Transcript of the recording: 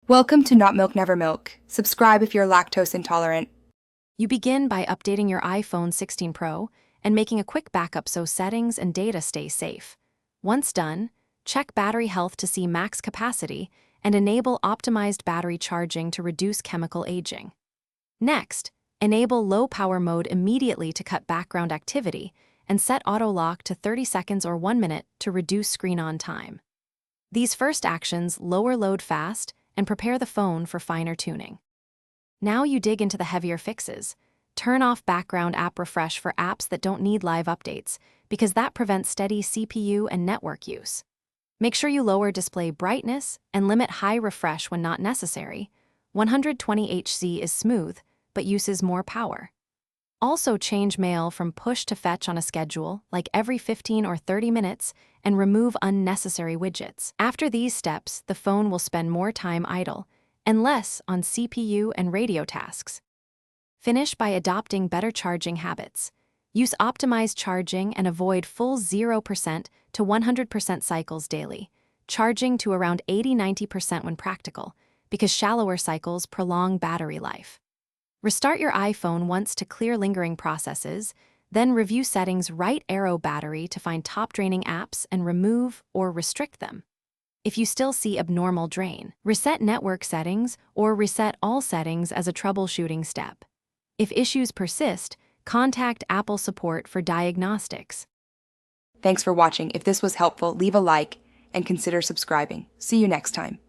Welcome to Not Milk Never Milk. Subscribe if you're lactose intolerant. You begin by updating your iPhone 16 Pro and making a quick backup so settings and data stay safe. Once done, check battery health to see max capacity and enable optimized battery charging to reduce chemical aging. Next, enable low power mode immediately to cut background activity and set auto lock to 30 seconds or 1 minute to reduce screen on time. These first actions lower load fast and prepare the phone for finer tuning. Now you dig into the heavier fixes. Turn off background app refresh for apps that don't need live updates, because that prevents steady CPU and network use. Make sure you lower display brightness and limit high refresh when not necessary. 120Hz is smooth, but uses more power. Also change mail from push to fetch on a schedule, like every 15 or 30 minutes, and remove unnecessary widgets. After these steps, the phone will spend more time idle and less on CPU and radio tasks. Finish by adopting better charging habits. Use optimized charging and avoid full 0% to 100% cycles daily, charging to around 80–90% when practical, because shallower cycles prolong battery life. Restart your iPhone once to clear lingering processes, then review settings right arrow battery to find top draining apps and remove or restrict them. If you still see abnormal drain, reset network settings or reset all settings as a troubleshooting step. If issues persist, contact Apple support for diagnostics. Thanks for watching. If this was helpful, leave a like and consider subscribing. See you next time.